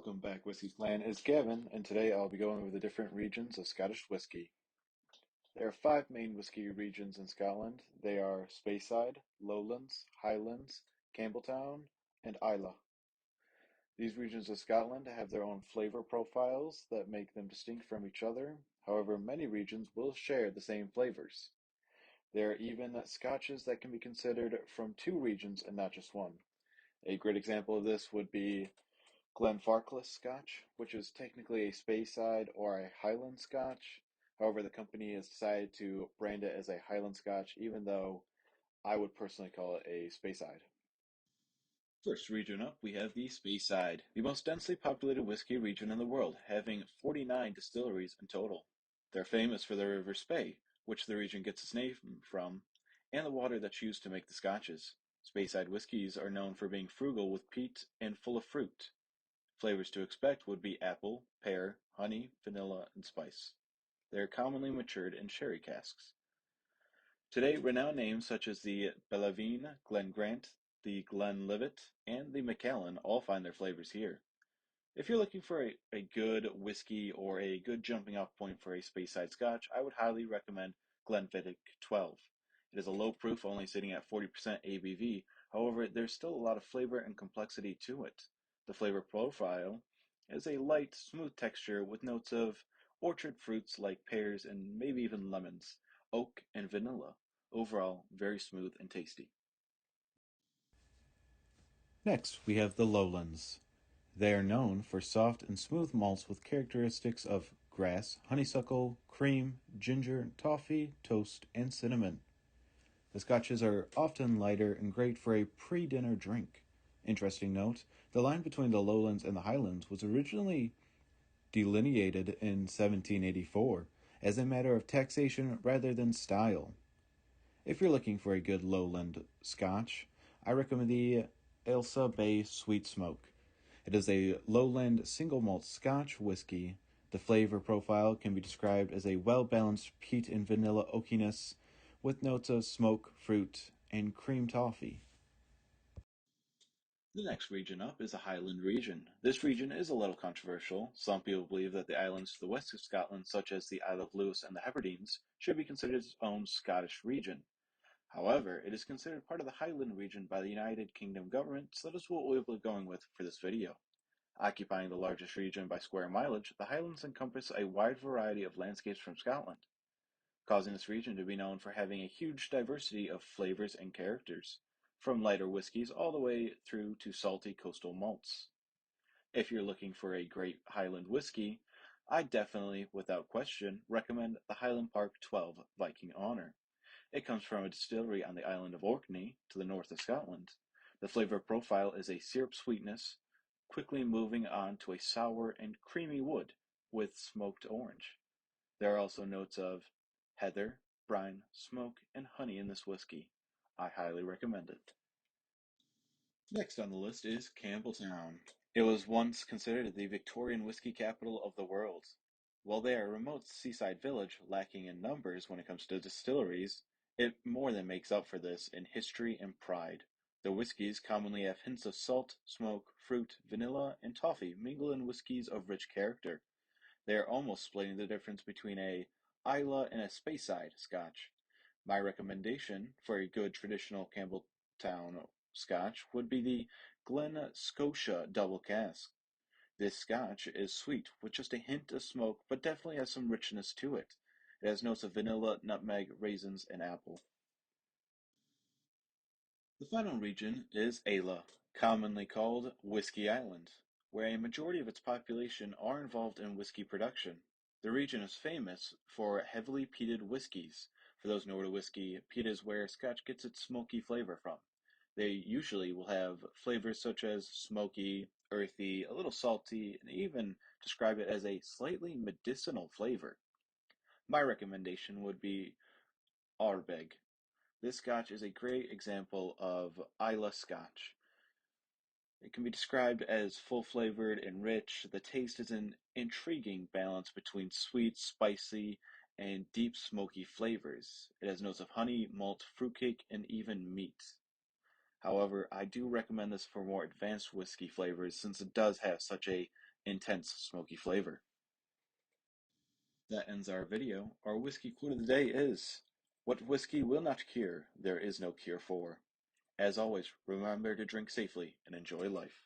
Welcome back, Whiskey Clan. It's Gavin, and today I'll be going over the different regions of Scottish whiskey. There are five main whiskey regions in Scotland. They are Speyside, Lowlands, Highlands, Campbeltown, and Islay. These regions of Scotland have their own flavor profiles that make them distinct from each other. However, many regions will share the same flavors. There are even Scotches that can be considered from two regions and not just one. A great example of this would be Glenfarclas Scotch, which is technically a Speyside or a Highland Scotch. However, the company has decided to brand it as a Highland Scotch, even though I would personally call it a Speyside. First region up, we have the Speyside, the most densely populated whiskey region in the world, having 49 distilleries in total. They're famous for the River Spey, which the region gets its name from, and the water that's used to make the scotches. Speyside whiskies are known for being frugal with peat and full of fruit. Flavors to expect would be apple, pear, honey, vanilla, and spice. They are commonly matured in sherry casks. Today, renowned names such as the Bellavine, Glengrant, the Glenlivet, and the Macallan all find their flavors here. If you're looking for a good whiskey or a good jumping off point for a Speyside Scotch, I would highly recommend Glenfiddich 12. It is a low proof, only sitting at 40% ABV. However, there's still a lot of flavor and complexity to it. The flavor profile is a light, smooth texture with notes of orchard fruits like pears and maybe even lemons, oak, and vanilla. Overall, very smooth and tasty. Next, we have the Lowlands. They are known for soft and smooth malts with characteristics of grass, honeysuckle, cream, ginger, toffee, toast, and cinnamon. The scotches are often lighter and great for a pre-dinner drink. Interesting note, the line between the Lowlands and the Highlands was originally delineated in 1784 as a matter of taxation rather than style. If you're looking for a good lowland scotch, I recommend the Ailsa Bay Sweet Smoke. It is a lowland single malt Scotch whiskey. The flavor profile can be described as a well-balanced peat and vanilla oakiness with notes of smoke, fruit, and cream toffee. The next region up is the Highland region. This region is a little controversial. Some people believe that the islands to the west of Scotland, such as the Isle of Lewis and the Hebrides, should be considered its own Scottish region. However, it is considered part of the Highland region by the United Kingdom government, so that is what we'll be going with for this video. Occupying the largest region by square mileage, the Highlands encompass a wide variety of landscapes from Scotland, causing this region to be known for having a huge diversity of flavors and characters, from lighter whiskies all the way through to salty coastal malts. If you're looking for a great Highland whiskey, I definitely, without question, recommend the Highland Park 12 Viking Honor. It comes from a distillery on the island of Orkney, to the north of Scotland. The flavor profile is a syrup sweetness, quickly moving on to a sour and creamy wood with smoked orange. There are also notes of heather, brine, smoke, and honey in this whiskey. I highly recommend it. Next on the list is Campbeltown. It was once considered the Victorian whiskey capital of the world. While they are a remote seaside village lacking in numbers when it comes to distilleries, it more than makes up for this in history and pride. The whiskies commonly have hints of salt, smoke, fruit, vanilla, and toffee mingled in whiskies of rich character. They are almost splitting the difference between a Islay and a Speyside Scotch. My recommendation for a good traditional Campbeltown Scotch would be the Glen Scotia Double Cask. This Scotch is sweet with just a hint of smoke, but definitely has some richness to it. It has notes of vanilla, nutmeg, raisins, and apple. The final region is Islay, commonly called Whiskey Island, where a majority of its population are involved in whiskey production. The region is famous for heavily peated whiskies. For those who know what a whiskey, peat is where Scotch gets its smoky flavor from. They usually will have flavors such as smoky, earthy, a little salty, and even describe it as a slightly medicinal flavor. My recommendation would be Ardbeg. This Scotch is a great example of Islay Scotch. It can be described as full-flavored and rich. The taste is an intriguing balance between sweet, spicy, and deep smoky flavors. It has notes of honey, malt, fruitcake, and even meat. However, I do recommend this for more advanced whiskey flavors since it does have such a intense smoky flavor. That ends our video. Our whiskey quote of the day is, "What whiskey will not cure, there is no cure for." As always, remember to drink safely and enjoy life.